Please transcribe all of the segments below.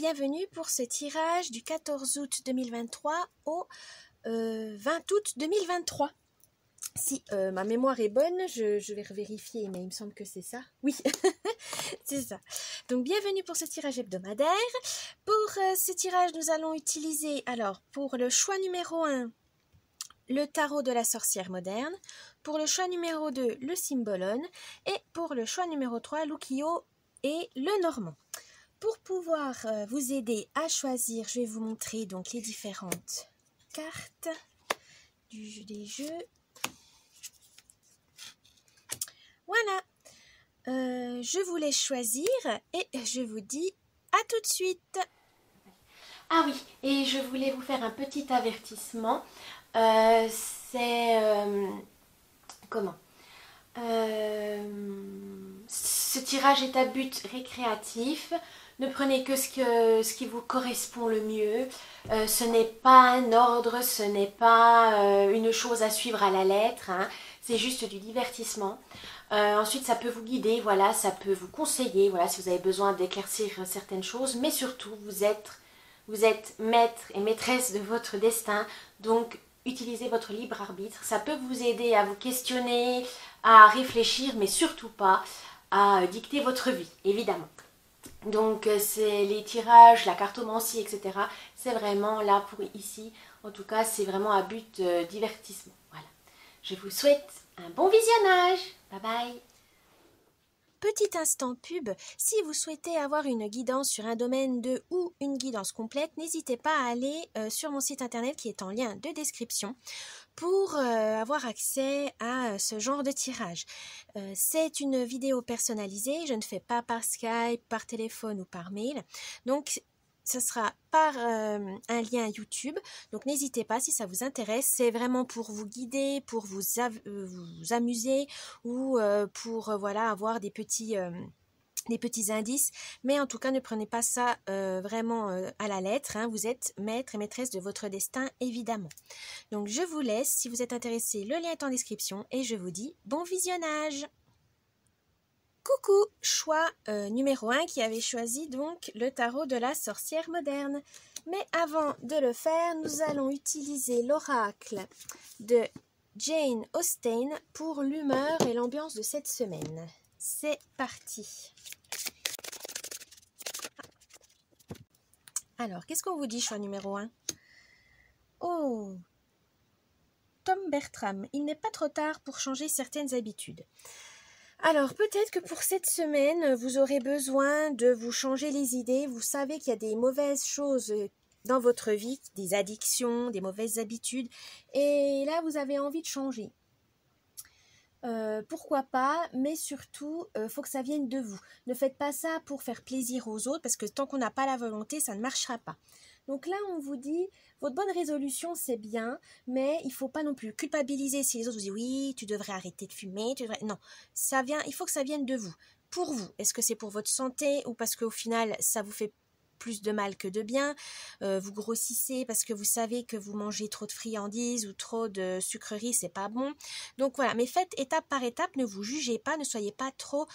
bienvenue pour ce tirage du 14 août 2023 au 20 août 2023. Si ma mémoire est bonne, je vais revérifier, mais il me semble que c'est ça. Oui, c'est ça. Donc, bienvenue pour ce tirage hebdomadaire. Pour ce tirage, nous allons utiliser, alors, pour le choix numéro 1, le tarot de la sorcière moderne. Pour le choix numéro 2, le Cymbalum. Et pour le choix numéro 3, l'Ukiyo et le Normand. Pour pouvoir vous aider à choisir, je vais vous montrer donc les différentes cartes des jeux. Voilà, je vous laisse choisir et je vous dis à tout de suite. Ah oui, et je voulais vous faire un petit avertissement. Ce tirage est à but récréatif. Ne prenez que ce qui vous correspond le mieux. Ce n'est pas un ordre, ce n'est pas une chose à suivre à la lettre. Hein. C'est juste du divertissement. Ensuite, ça peut vous guider, voilà, ça peut vous conseiller, voilà, si vous avez besoin d'éclaircir certaines choses. Mais surtout, vous êtes maître et maîtresse de votre destin. Donc, utilisez votre libre arbitre. Ça peut vous aider à vous questionner, à réfléchir, mais surtout pas à dicter votre vie, évidemment. Donc, c'est les tirages, la cartomancie, etc. C'est vraiment là pour ici. En tout cas, c'est vraiment à but divertissement. Voilà. Je vous souhaite un bon visionnage. Bye bye. Petit instant pub, si vous souhaitez avoir une guidance sur un domaine ou une guidance complète, n'hésitez pas à aller sur mon site internet qui est en lien de description pour avoir accès à ce genre de tirage. C'est une vidéo personnalisée, je ne fais pas par Skype, par téléphone ou par mail, donc ce sera par un lien YouTube, donc n'hésitez pas si ça vous intéresse, c'est vraiment pour vous guider, pour vous amuser ou pour voilà, avoir des petits indices, mais en tout cas ne prenez pas ça vraiment à la lettre, hein. Vous êtes maître et maîtresse de votre destin évidemment. Donc je vous laisse, si vous êtes intéressé, le lien est en description et je vous dis bon visionnage. Coucou, choix numéro 1 qui avait choisi donc le tarot de la sorcière moderne. Mais avant de le faire, nous allons utiliser l'oracle de Jane Austen pour l'humeur et l'ambiance de cette semaine. C'est parti. Alors, qu'est-ce qu'on vous dit, choix numéro 1? Oh, Tom Bertram, il n'est pas trop tard pour changer certaines habitudes. Alors, peut-être que pour cette semaine, vous aurez besoin de vous changer les idées. Vous savez qu'il y a des mauvaises choses dans votre vie, des addictions, des mauvaises habitudes. Et là, vous avez envie de changer. Pourquoi pas, mais surtout, faut que ça vienne de vous. Ne faites pas ça pour faire plaisir aux autres, parce que tant qu'on n'a pas la volonté, ça ne marchera pas. Donc là, on vous dit, votre bonne résolution, c'est bien, mais il ne faut pas non plus culpabiliser si les autres vous disent, oui, tu devrais arrêter de fumer, non, il faut que ça vienne de vous. Pour vous, est-ce que c'est pour votre santé ou parce qu'au final, ça vous fait plus de mal que de bien, vous grossissez parce que vous savez que vous mangez trop de friandises ou trop de sucreries, c'est pas bon. Donc voilà, mais faites étape par étape, ne vous jugez pas, ne soyez pas trop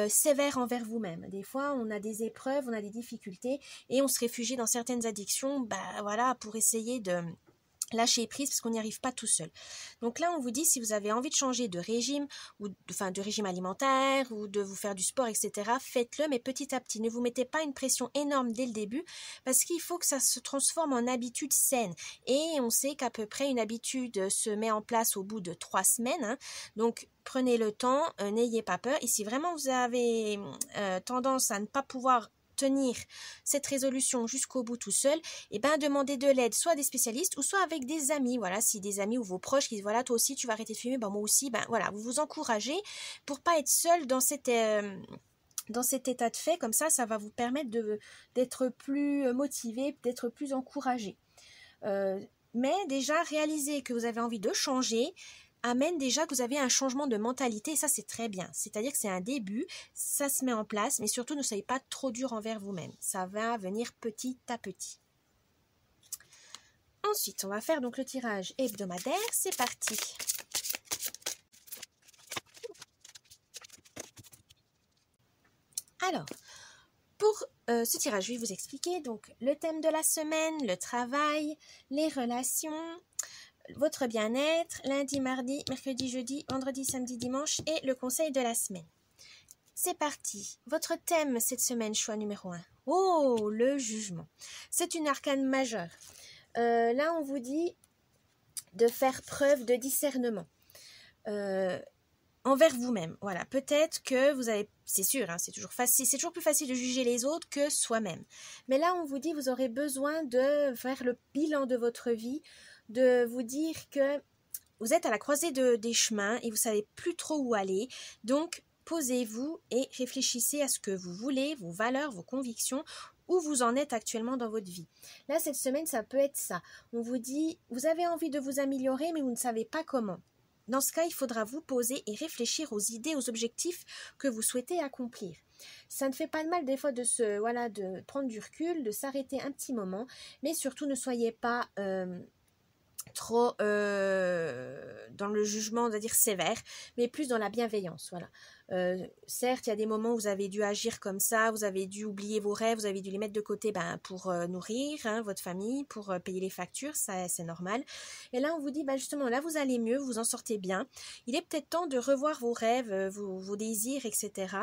sévère envers vous-même. Des fois, on a des épreuves, on a des difficultés et on se réfugie dans certaines addictions, voilà, pour essayer de lâcher prise parce qu'on n'y arrive pas tout seul. Donc là, on vous dit si vous avez envie de changer de régime ou de régime alimentaire ou de vous faire du sport, etc., faites-le, mais petit à petit. Ne vous mettez pas une pression énorme dès le début parce qu'il faut que ça se transforme en habitude saine. Et on sait qu'à peu près une habitude se met en place au bout de 3 semaines. Hein. Donc, prenez le temps, n'ayez pas peur. Et si vraiment vous avez tendance à ne pas pouvoir tenir cette résolution jusqu'au bout tout seul, et demandez de l'aide soit des spécialistes ou soit avec des amis, voilà, si des amis ou vos proches qui disent voilà toi aussi tu vas arrêter de fumer, moi aussi, voilà, vous vous encouragez pour pas être seul dans cet état de fait, comme ça va vous permettre d'être plus motivé, d'être plus encouragé. Mais déjà réalisez que vous avez envie de changer, amène déjà que vous avez un changement de mentalité et ça c'est très bien, c'est-à-dire que c'est un début, ça se met en place, mais surtout ne soyez pas trop dur envers vous-même, ça va venir petit à petit. Ensuite, on va faire donc le tirage hebdomadaire, c'est parti. Alors, pour ce tirage, je vais vous expliquer. Donc, le thème de la semaine, le travail, les relations, votre bien-être, lundi, mardi, mercredi, jeudi, vendredi, samedi, dimanche et le conseil de la semaine. C'est parti. Votre thème cette semaine, choix numéro 1. Oh, le jugement. C'est une arcane majeure. Là, on vous dit de faire preuve de discernement envers vous-même. Voilà, peut-être que vous avez, c'est sûr, hein, c'est toujours facile, c'est toujours plus facile de juger les autres que soi-même. Mais là, on vous dit, vous aurez besoin de faire le bilan de votre vie, de vous dire que vous êtes à la croisée des chemins et vous savez plus trop où aller. Donc, posez-vous et réfléchissez à ce que vous voulez, vos valeurs, vos convictions, où vous en êtes actuellement dans votre vie. Là, cette semaine, ça peut être ça. On vous dit, vous avez envie de vous améliorer, mais vous ne savez pas comment. Dans ce cas, il faudra vous poser et réfléchir aux idées, aux objectifs que vous souhaitez accomplir. Ça ne fait pas de mal des fois de prendre du recul, de s'arrêter un petit moment, mais surtout ne soyez pas trop dans le jugement, on va dire sévère, mais plus dans la bienveillance. Voilà. Certes, il y a des moments où vous avez dû agir comme ça, vous avez dû oublier vos rêves, vous avez dû les mettre de côté pour nourrir votre famille, pour payer les factures, ça c'est normal. Et là, on vous dit justement, là vous allez mieux, vous en sortez bien. Il est peut-être temps de revoir vos rêves, vos désirs, etc.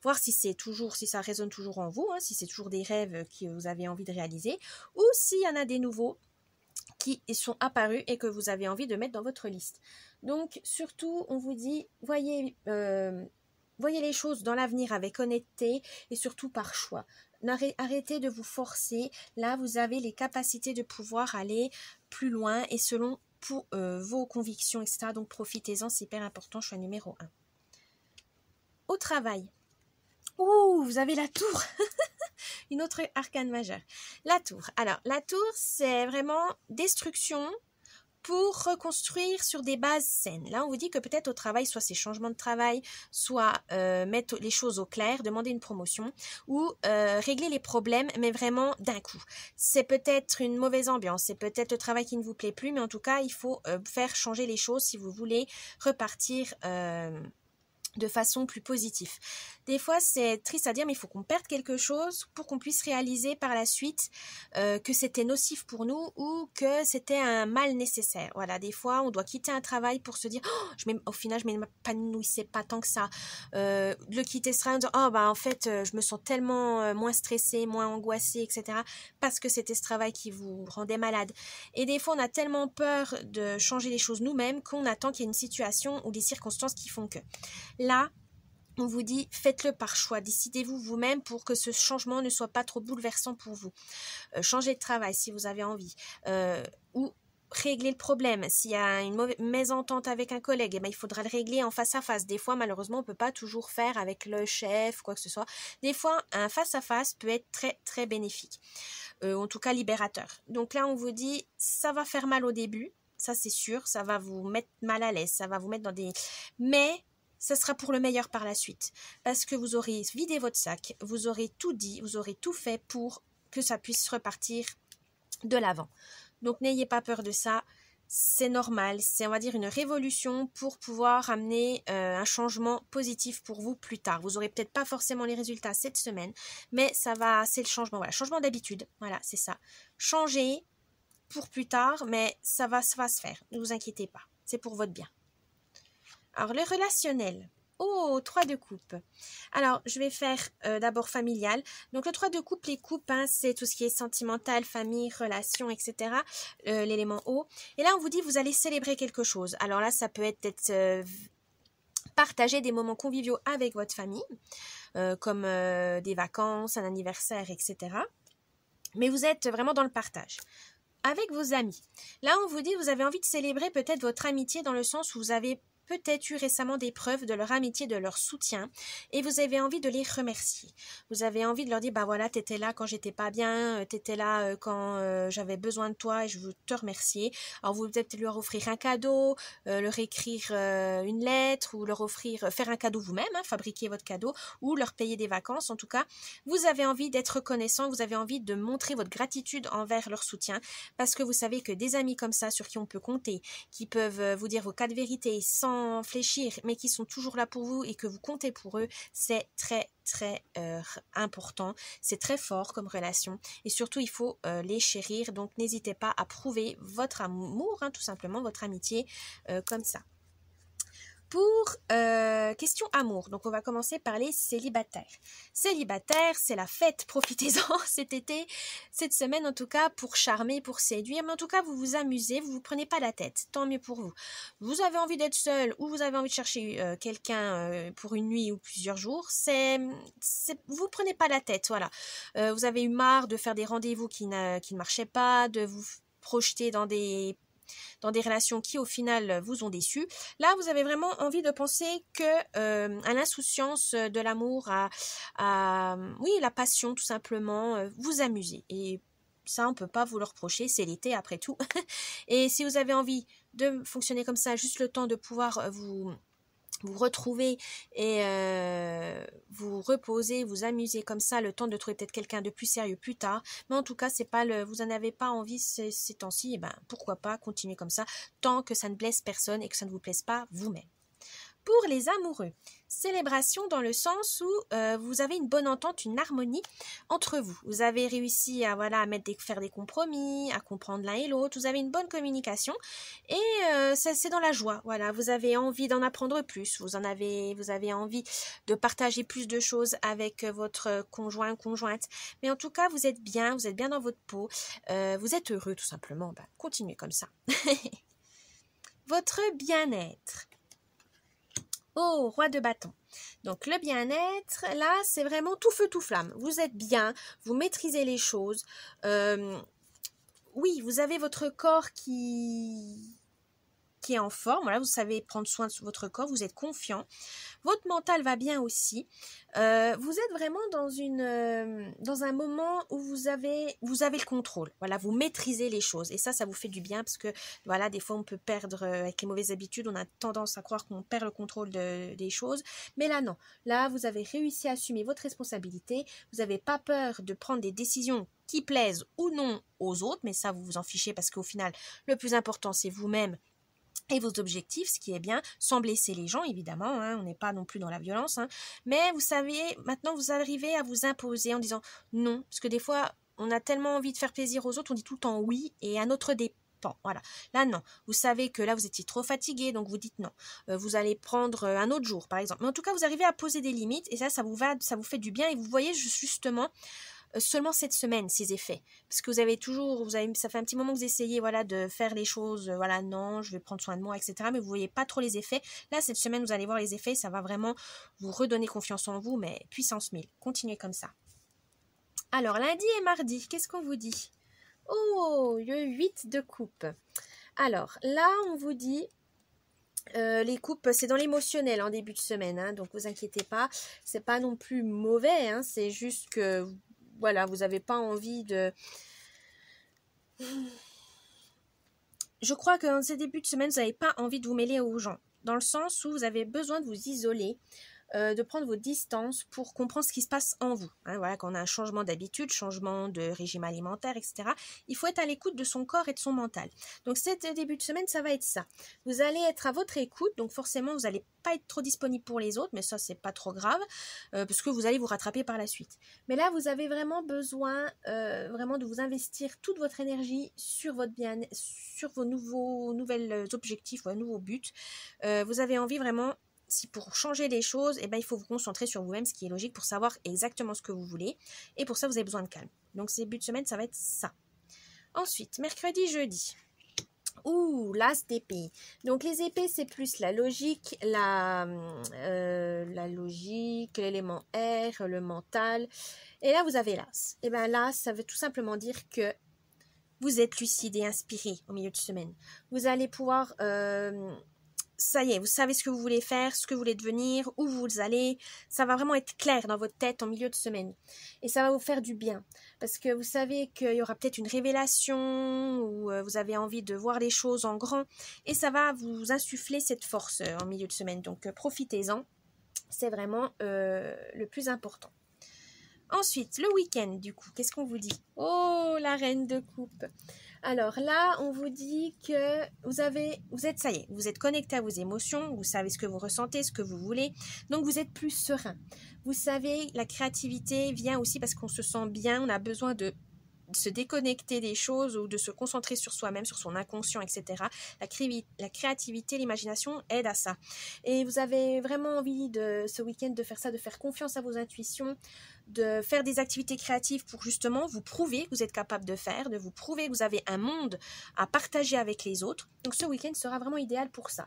Voir si ça résonne toujours en vous, hein, si c'est toujours des rêves que vous avez envie de réaliser, ou s'il y en a des nouveaux qui sont apparus et que vous avez envie de mettre dans votre liste. Donc, surtout, on vous dit, voyez les choses dans l'avenir avec honnêteté et surtout par choix. Arrêtez de vous forcer. Là, vous avez les capacités de pouvoir aller plus loin et selon vos convictions, etc. Donc, profitez-en, c'est hyper important, choix numéro 1. Au travail. Ouh, vous avez la tour. Une autre arcane majeure. La tour. Alors, la tour, c'est vraiment destruction pour reconstruire sur des bases saines. Là, on vous dit que peut-être au travail, soit c'est changement de travail, soit mettre les choses au clair, demander une promotion, ou régler les problèmes, mais vraiment d'un coup. C'est peut-être une mauvaise ambiance, c'est peut-être le travail qui ne vous plaît plus, mais en tout cas, il faut faire changer les choses si vous voulez repartir de façon plus positive. Des fois, c'est triste à dire, mais il faut qu'on perde quelque chose pour qu'on puisse réaliser par la suite que c'était nocif pour nous ou que c'était un mal nécessaire. Voilà, des fois, on doit quitter un travail pour se dire au final, je ne m'épanouissais pas tant que ça. De le quitter ce travail en disant en fait, je me sens tellement moins stressée, moins angoissée, etc. parce que c'était ce travail qui vous rendait malade. Et des fois, on a tellement peur de changer les choses nous-mêmes qu'on attend qu'il y ait une situation ou des circonstances qui font que. Là, on vous dit, faites-le par choix. Décidez-vous vous-même pour que ce changement ne soit pas trop bouleversant pour vous. Changez de travail si vous avez envie. Ou régler le problème. S'il y a une mésentente avec un collègue, il faudra le régler en face à face. Des fois, malheureusement, on ne peut pas toujours faire avec le chef, quoi que ce soit. Des fois, un face à face peut être très, très bénéfique. En tout cas, libérateur. Donc là, on vous dit, ça va faire mal au début. Ça, c'est sûr. Ça va vous mettre mal à l'aise. Ça va vous mettre dans des... Mais... ça sera pour le meilleur par la suite, parce que vous aurez vidé votre sac, vous aurez tout dit, vous aurez tout fait pour que ça puisse repartir de l'avant. Donc n'ayez pas peur de ça, c'est normal, c'est on va dire une révolution pour pouvoir amener un changement positif pour vous plus tard. Vous aurez peut-être pas forcément les résultats cette semaine, mais c'est le changement, voilà, changement d'habitude, voilà, c'est ça. Changer pour plus tard, mais ça va se faire, ne vous inquiétez pas, c'est pour votre bien. Alors, le relationnel. Oh, 3 de coupe. Alors, je vais faire d'abord familial. Donc, le 3 de coupe, les coupes, c'est tout ce qui est sentimental, famille, relations, etc. L'élément haut. Et là, on vous dit, vous allez célébrer quelque chose. Alors là, ça peut être partager des moments conviviaux avec votre famille, comme des vacances, un anniversaire, etc. Mais vous êtes vraiment dans le partage. Avec vos amis. Là, on vous dit, vous avez envie de célébrer peut-être votre amitié dans le sens où vous avez peut-être eu récemment des preuves de leur amitié, de leur soutien, et vous avez envie de les remercier. Vous avez envie de leur dire, voilà, t'étais là quand j'étais pas bien, t'étais là quand j'avais besoin de toi et je veux te remercier. Alors vous peut-être leur offrir un cadeau, leur écrire une lettre, ou leur faire un cadeau vous-même, fabriquer votre cadeau, ou leur payer des vacances. En tout cas, vous avez envie d'être reconnaissant, vous avez envie de montrer votre gratitude envers leur soutien, parce que vous savez que des amis comme ça, sur qui on peut compter, qui peuvent vous dire vos 4 vérités sans sans fléchir, mais qui sont toujours là pour vous et que vous comptez pour eux, c'est très important. C'est très fort comme relation et surtout il faut les chérir. Donc n'hésitez pas à prouver votre amour, hein, tout simplement votre amitié comme ça. Pour question amour, donc on va commencer par les célibataires. Célibataires, c'est la fête, profitez-en cet été, cette semaine en tout cas, pour charmer, pour séduire, mais en tout cas vous vous amusez, vous vous prenez pas la tête, tant mieux pour vous. Vous avez envie d'être seul ou vous avez envie de chercher quelqu'un pour une nuit ou plusieurs jours, vous prenez pas la tête, voilà. Vous avez eu marre de faire des rendez-vous qui ne marchaient pas, de vous projeter dans des relations qui au final vous ont déçu. Là, vous avez vraiment envie de penser que à l'insouciance de l'amour, oui, la passion tout simplement, vous amuser. Et ça, on peut pas vous le reprocher, c'est l'été après tout. Et si vous avez envie de fonctionner comme ça, juste le temps de pouvoir vous retrouver et vous reposer, vous amuser comme ça, le temps de trouver peut-être quelqu'un de plus sérieux plus tard. Mais en tout cas, c'est pas vous en avez pas envie ces temps-ci, et ben pourquoi pas continuer comme ça, tant que ça ne blesse personne et que ça ne vous plaise pas vous-même. Pour les amoureux, célébration dans le sens où vous avez une bonne entente, une harmonie entre vous. Vous avez réussi à faire des compromis, à comprendre l'un et l'autre. Vous avez une bonne communication et c'est dans la joie. Voilà, vous avez envie d'en apprendre plus. Vous avez envie de partager plus de choses avec votre conjoint, conjointe. Mais en tout cas, vous êtes bien dans votre peau. Vous êtes heureux tout simplement. Ben, continuez comme ça. Votre bien-être. Oh, roi de bâton. Donc le bien-être, là, c'est vraiment tout feu, tout flamme. Vous êtes bien, vous maîtrisez les choses. Oui, vous avez votre corps qui est en forme. Voilà, vous savez prendre soin de votre corps, vous êtes confiant. Votre mental va bien aussi. Vous êtes vraiment dans un moment où vous avez le contrôle. Voilà, vous maîtrisez les choses. Et ça vous fait du bien parce que, voilà, des fois, on peut perdre, avec les mauvaises habitudes, on a tendance à croire qu'on perd le contrôle des choses. Mais là, non. Là, vous avez réussi à assumer votre responsabilité. Vous n'avez pas peur de prendre des décisions qui plaisent ou non aux autres. Mais ça, vous vous en fichez parce qu'au final, le plus important, c'est vous-même et vos objectifs, ce qui est bien, sans blesser les gens évidemment, hein, on n'est pas non plus dans la violence, hein, mais vous savez, maintenant vous arrivez à vous imposer en disant non, parce que des fois on a tellement envie de faire plaisir aux autres, on dit tout le temps oui et à notre dépens, voilà, là non, vous savez que là vous étiez trop fatigué, donc vous dites non, vous allez prendre un autre jour par exemple, mais en tout cas vous arrivez à poser des limites et ça vous fait du bien et vous voyez justement seulement cette semaine ces effets parce que ça fait un petit moment que vous essayez de faire les choses non je vais prendre soin de moi etc mais vous voyez pas trop les effets. Là cette semaine vous allez voir les effets, ça va vraiment vous redonner confiance en vous, mais puissance 1000, continuez comme ça. Alors lundi et mardi, qu'est-ce qu'on vous dit? Oh, le 8 de coupe. Alors là on vous dit les coupes, c'est dans l'émotionnel en début de semaine, hein, donc vous inquiétez pas, c'est pas non plus mauvais, hein, c'est juste que voilà, vous n'avez pas envie de... Je crois que dans ces débuts de semaine, vous n'avez pas envie de vous mêler aux gens, dans le sens où vous avez besoin de vous isoler, de prendre vos distances pour comprendre ce qui se passe en vous. Hein, voilà, quand on a un changement d'habitude, changement de régime alimentaire, etc., il faut être à l'écoute de son corps et de son mental. Donc, cet début de semaine, ça va être ça. Vous allez être à votre écoute, donc forcément, vous n'allez pas être trop disponible pour les autres, mais ça, c'est pas trop grave, parce que vous allez vous rattraper par la suite. Mais là, vous avez vraiment besoin vraiment de vous investir toute votre énergie sur votre bien-être, sur vos nouveaux objectifs, vos nouveaux buts. Vous avez envie vraiment... Si pour changer les choses, il faut vous concentrer sur vous-même, ce qui est logique pour savoir exactement ce que vous voulez. Et pour ça, vous avez besoin de calme. Donc, ces buts de semaine, ça va être ça. Ensuite, mercredi, jeudi. Ouh, l'as d'épée. Donc, les épées, c'est plus la logique, l'élément R, le mental. Et là, vous avez l'as. Et bien, l'as, ça veut tout simplement dire que vous êtes lucide et inspiré au milieu de semaine. Vous allez pouvoir... ça y est, vous savez ce que vous voulez faire, ce que vous voulez devenir, où vous allez. Ça va vraiment être clair dans votre tête en milieu de semaine. Et ça va vous faire du bien. Parce que vous savez qu'il y aura peut-être une révélation ou vous avez envie de voir les choses en grand. Et ça va vous insuffler cette force en milieu de semaine. Donc profitez-en. C'est vraiment le plus important. Ensuite, le week-end, du coup, qu'est-ce qu'on vous dit? Oh, la reine de coupe. Alors là, on vous dit que ça y est, vous êtes connecté à vos émotions, vous savez ce que vous ressentez, ce que vous voulez, donc vous êtes plus serein. Vous savez, la créativité vient aussi parce qu'on se sent bien, on a besoin de se déconnecter des choses ou de se concentrer sur soi-même, sur son inconscient, etc. La créativité, l'imagination aident à ça. Et vous avez vraiment envie ce week-end de faire ça, de faire confiance à vos intuitions, de faire des activités créatives pour justement vous prouver que vous êtes capable de faire, de vous prouver que vous avez un monde à partager avec les autres. Donc ce week-end sera vraiment idéal pour ça.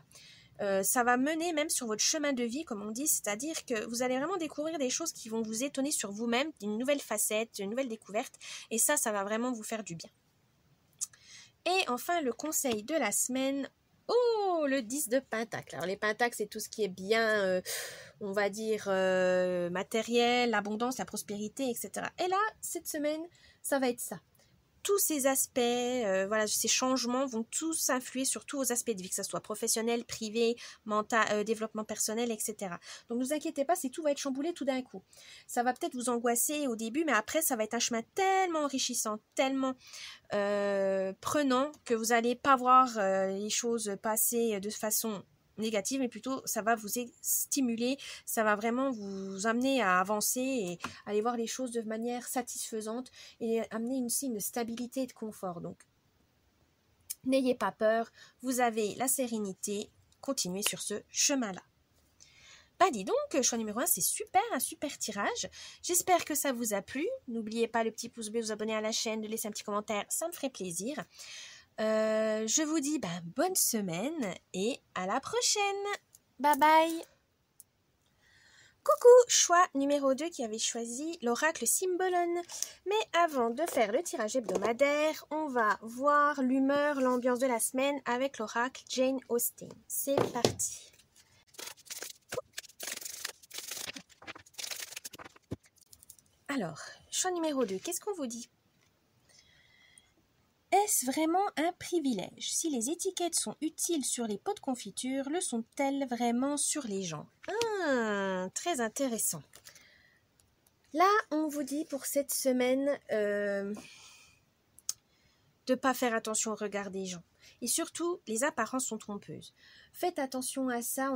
Ça va mener même sur votre chemin de vie, comme on dit, c'est-à-dire que vous allez vraiment découvrir des choses qui vont vous étonner sur vous-même, une nouvelle facette, une nouvelle découverte, et ça va vraiment vous faire du bien. Et enfin, le conseil de la semaine, le 10 de Pentacle. Alors les Pentacles, c'est tout ce qui est bien, on va dire, matériel, l'abondance, la prospérité, etc. Et là, cette semaine, ça va être ça. Tous ces aspects, ces changements vont tous influer sur tous vos aspects de vie, que ce soit professionnel, privé, mental, développement personnel, etc. Donc ne vous inquiétez pas, si tout va être chamboulé tout d'un coup. Ça va peut-être vous angoisser au début, mais après ça va être un chemin tellement enrichissant, tellement prenant, que vous n'allez pas voir les choses passer de façon négative, mais plutôt ça va vous stimuler, ça va vraiment vous amener à avancer et aller voir les choses de manière satisfaisante et amener aussi une stabilité et de confort. Donc n'ayez pas peur, vous avez la sérénité, continuez sur ce chemin-là. Bah dis donc, choix numéro 1, c'est super, un super tirage. J'espère que ça vous a plu. N'oubliez pas le petit pouce bleu, vous abonner à la chaîne, de laisser un petit commentaire, ça me ferait plaisir. Je vous dis bonne semaine et à la prochaine. Bye bye. Coucou, choix numéro 2 qui avait choisi l'oracle Symbolon. Mais avant de faire le tirage hebdomadaire, on va voir l'humeur, l'ambiance de la semaine avec l'oracle Jane Austen. C'est parti. Alors, choix numéro 2, qu'est-ce qu'on vous dit ? Est-ce vraiment un privilège? Si les étiquettes sont utiles sur les pots de confiture, le sont-elles vraiment sur les gens? Très intéressant. Là, on vous dit pour cette semaine de ne pas faire attention au regard des gens. Et surtout, les apparences sont trompeuses. Faites attention à ça.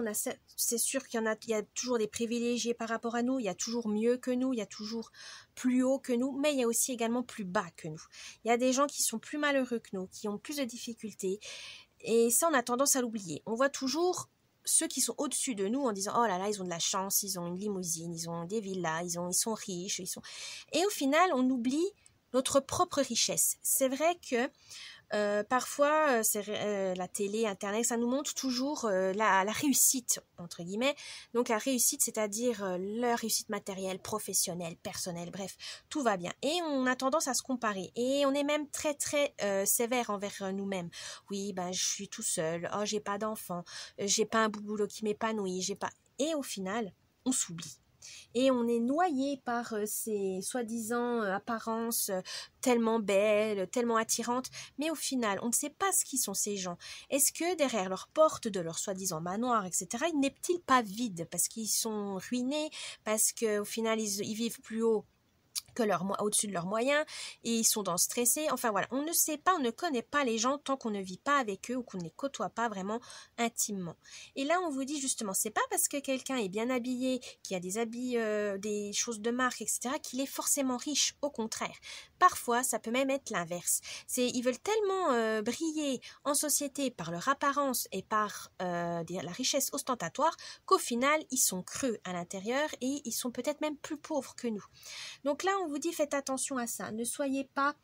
C'est sûr qu'il y a toujours des privilégiés par rapport à nous. Il y a toujours mieux que nous. Il y a toujours plus haut que nous. Mais il y a aussi également plus bas que nous. Il y a des gens qui sont plus malheureux que nous, qui ont plus de difficultés. Et ça, on a tendance à l'oublier. On voit toujours ceux qui sont au-dessus de nous en disant « Oh là là, ils ont de la chance, ils ont une limousine, ils ont des villas, ils sont riches. » Et au final, on oublie notre propre richesse. C'est vrai que parfois, la télé, Internet, ça nous montre toujours la réussite, entre guillemets. Donc la réussite, c'est-à-dire la réussite matérielle, professionnelle, personnelle, bref, tout va bien. Et on a tendance à se comparer. Et on est même très, très sévère envers nous-mêmes. Oui, je suis tout seul. Oh, j'ai pas d'enfant. J'ai pas un boulot qui m'épanouit. Et au final, on s'oublie. Et on est noyé par ces soi-disant apparences tellement belles, tellement attirantes, mais au final, on ne sait pas ce qui sont ces gens. Est-ce que derrière leur porte de leur soi-disant manoir, etc., n'est-il pas vide parce qu'ils sont ruinés, parce qu'au final, ils vivent plus haut que au-dessus de leurs moyens, et ils sont dans stressés. Enfin voilà, on ne sait pas, on ne connaît pas les gens tant qu'on ne vit pas avec eux ou qu'on ne les côtoie pas vraiment intimement. Et là, on vous dit justement, c'est pas parce que quelqu'un est bien habillé, qui a des habits, des choses de marque, etc., qu'il est forcément riche. Au contraire. Parfois, ça peut même être l'inverse. Ils veulent tellement briller en société par leur apparence et par la richesse ostentatoire qu'au final, ils sont creux à l'intérieur et ils sont peut-être même plus pauvres que nous. Donc là, on vous dit, faites attention à ça. Ne soyez pas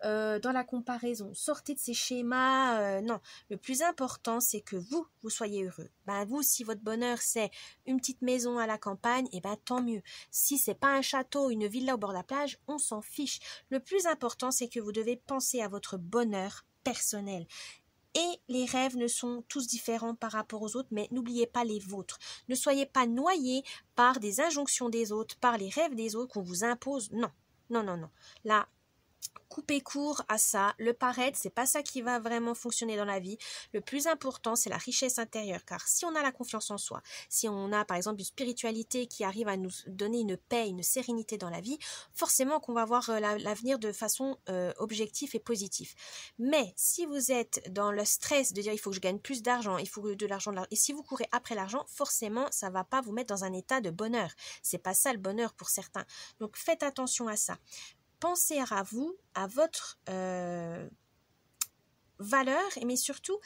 dans la comparaison. Sortez de ces schémas. Non, le plus important, c'est que vous soyez heureux. Vous, si votre bonheur, c'est une petite maison à la campagne, tant mieux. Si c'est pas un château, une villa au bord de la plage, on s'en fiche. Le plus important, c'est que vous devez penser à votre bonheur personnel. Et les rêves ne sont tous différents par rapport aux autres, mais n'oubliez pas les vôtres. Ne soyez pas noyés par des injonctions des autres, par les rêves des autres qu'on vous impose. Non, non, non, non. Là, Coupez court à ça. Le paraître, c'est pas ça qui va vraiment fonctionner dans la vie. Le plus important, c'est la richesse intérieure. Car si on a la confiance en soi, si on a par exemple une spiritualité qui arrive à nous donner une paix, une sérénité dans la vie, forcément qu'on va voir l'avenir de façon objective et positive. Mais si vous êtes dans le stress de dire il faut que je gagne plus d'argent, il faut de l'argent, et si vous courez après l'argent, forcément ça va pas vous mettre dans un état de bonheur. C'est pas ça le bonheur pour certains. Donc faites attention à ça. Pensez à vous, à votre valeur, mais surtout,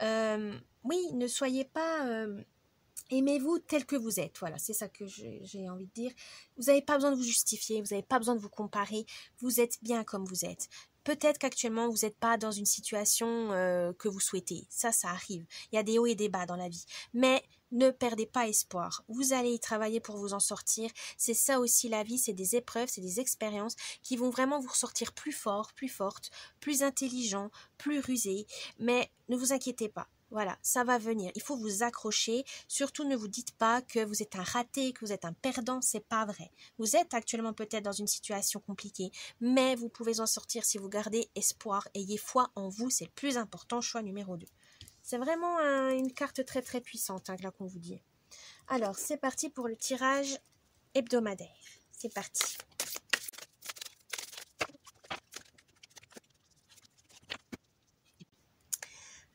oui, ne soyez pas... aimez-vous tel que vous êtes. Voilà, c'est ça que j'ai envie de dire. Vous n'avez pas besoin de vous justifier, vous n'avez pas besoin de vous comparer. Vous êtes bien comme vous êtes. Peut-être qu'actuellement, vous n'êtes pas dans une situation que vous souhaitez. Ça arrive. Il y a des hauts et des bas dans la vie. Mais ne perdez pas espoir. Vous allez y travailler pour vous en sortir. C'est ça aussi la vie, c'est des épreuves, c'est des expériences qui vont vraiment vous ressortir plus fort, plus forte, plus intelligent, plus rusé. Mais ne vous inquiétez pas. Voilà, ça va venir. Il faut vous accrocher. Surtout, ne vous dites pas que vous êtes un raté, que vous êtes un perdant. C'est pas vrai. Vous êtes actuellement peut-être dans une situation compliquée, mais vous pouvez en sortir si vous gardez espoir. Ayez foi en vous, c'est le plus important. Choix numéro 2. C'est vraiment une carte très très puissante, là qu'on vous dit. Alors, c'est parti pour le tirage hebdomadaire. C'est parti.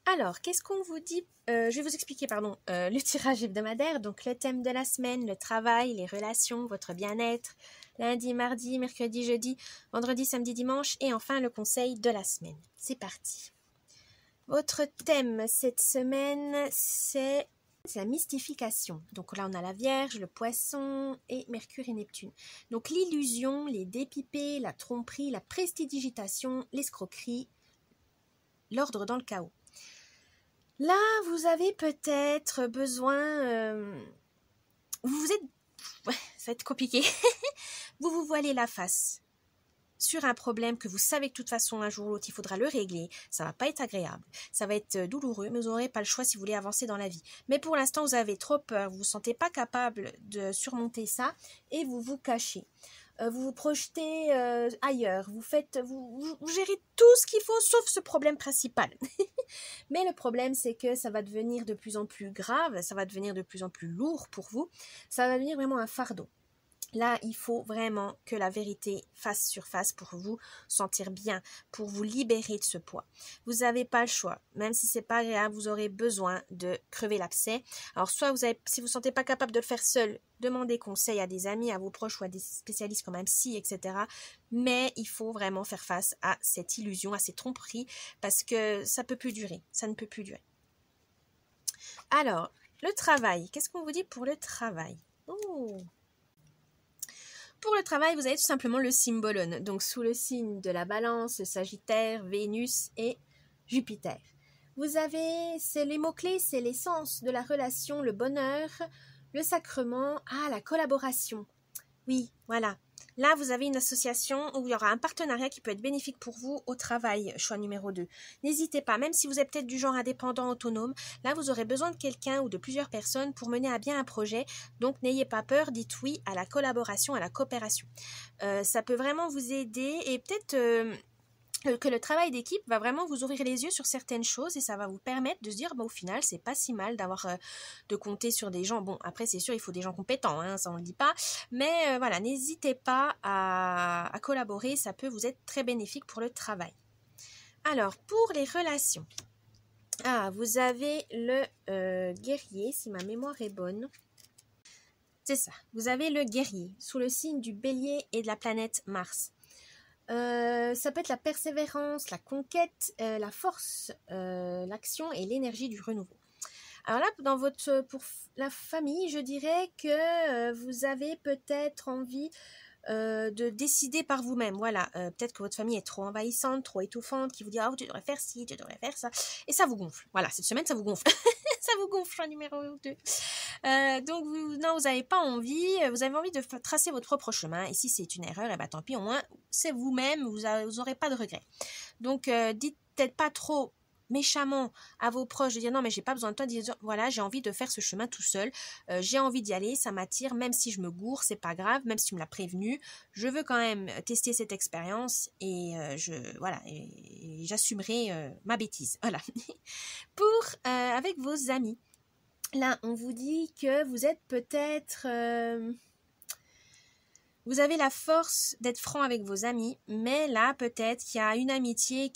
Alors, qu'est-ce qu'on vous dit? Je vais vous expliquer, le tirage hebdomadaire. Donc, le thème de la semaine, le travail, les relations, votre bien-être. Lundi, mardi, mercredi, jeudi, vendredi, samedi, dimanche. Et enfin, le conseil de la semaine. C'est parti. Votre thème cette semaine, c'est la mystification. Donc là, on a la Vierge, le Poisson et Mercure et Neptune. Donc l'illusion, les dépipés, la tromperie, la prestidigitation, l'escroquerie, l'ordre dans le chaos. Là, vous avez peut-être besoin... vous êtes... Ouais, ça va être compliqué. vous voilez la face sur un problème que vous savez que de toute façon, un jour ou l'autre, il faudra le régler. Ça va pas être agréable. Ça va être douloureux, mais vous n'aurez pas le choix si vous voulez avancer dans la vie. Mais pour l'instant, vous avez trop peur. Vous ne vous sentez pas capable de surmonter ça et vous vous cachez. Vous vous projetez ailleurs. Vous gérez tout ce qu'il faut sauf ce problème principal. Mais le problème, c'est que ça va devenir de plus en plus grave. Ça va devenir de plus en plus lourd pour vous. Ça va devenir vraiment un fardeau. Là, il faut vraiment que la vérité fasse surface pour vous sentir bien, pour vous libérer de ce poids. Vous n'avez pas le choix. Même si c'est pas agréable, vous aurez besoin de crever l'abcès. Alors, soit si vous ne sentez pas capable de le faire seul, demandez conseil à des amis, à vos proches ou à des spécialistes comme un psy, etc. Mais il faut vraiment faire face à cette illusion, à ces tromperies, parce que ça ne peut plus durer. Ça ne peut plus durer. Alors, le travail. Qu'est-ce qu'on vous dit pour le travail? Pour le travail, vous avez tout simplement le symbolone, donc sous le signe de la Balance, Sagittaire, Vénus et Jupiter. Vous avez, c'est les mots-clés, c'est l'essence de la relation, le bonheur, le sacrement, la collaboration. Oui, voilà. Là, vous avez une association où il y aura un partenariat qui peut être bénéfique pour vous au travail, choix numéro 2. N'hésitez pas, même si vous êtes peut-être du genre indépendant, autonome, là, vous aurez besoin de quelqu'un ou de plusieurs personnes pour mener à bien un projet. Donc, n'ayez pas peur, dites oui à la collaboration, à la coopération. Ça peut vraiment vous aider et peut-être... que le travail d'équipe va vraiment vous ouvrir les yeux sur certaines choses et ça va vous permettre de se dire au final c'est pas si mal d'avoir de compter sur des gens. Bon, après c'est sûr il faut des gens compétents, ça on le dit pas, mais voilà, n'hésitez pas à collaborer, ça peut vous être très bénéfique pour le travail. Alors pour les relations, vous avez le guerrier, si ma mémoire est bonne. C'est ça, vous avez le guerrier sous le signe du Bélier et de la planète Mars. Ça peut être la persévérance, la conquête, la force, l'action et l'énergie du renouveau. Alors là, pour la famille, je dirais que vous avez peut-être envie de décider par vous-même. Voilà, peut-être que votre famille est trop envahissante, trop étouffante, qui vous dit « Ah, tu devrais faire ci, tu devrais faire ça ». Et ça vous gonfle. Voilà, cette semaine, ça vous gonfle. Ça vous gonfle, choix numéro 2. Donc, vous n'avez pas envie, vous avez envie de tracer votre propre chemin. Et si c'est une erreur, tant pis, au moins, c'est vous-même, vous n'aurez pas de regrets. Donc, dites peut-être pas trop méchamment à vos proches, de dire non mais j'ai pas besoin de toi, de dire voilà j'ai envie de faire ce chemin tout seul, j'ai envie d'y aller, ça m'attire, même si je me gourre, c'est pas grave, même si tu me l'as prévenu, je veux quand même tester cette expérience et et j'assumerai ma bêtise. Voilà. Pour avec vos amis, là on vous dit que vous êtes peut-être vous avez la force d'être franc avec vos amis, mais là peut-être qu'il y a une amitié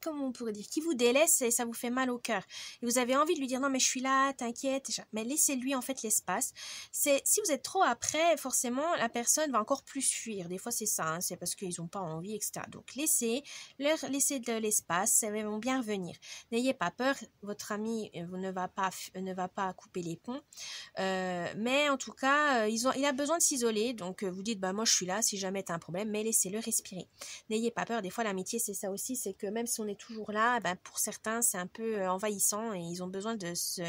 comment on pourrait dire, qui vous délaisse et ça vous fait mal au cœur. Et vous avez envie de lui dire non mais je suis là, t'inquiète, mais laissez-lui en fait l'espace. Si vous êtes trop après, forcément la personne va encore plus fuir. Des fois c'est ça, hein, c'est parce qu'ils n'ont pas envie, etc. Donc leur laisser de l'espace, ça va bien venir. N'ayez pas peur, votre ami ne va pas couper les ponts. Mais en tout cas, il a besoin de s'isoler, donc vous dites bah moi je suis là si jamais t'as un problème, mais laissez-le respirer. N'ayez pas peur, des fois l'amitié c'est ça aussi, c'est que même si on est toujours là, pour certains c'est un peu envahissant et ils ont besoin de se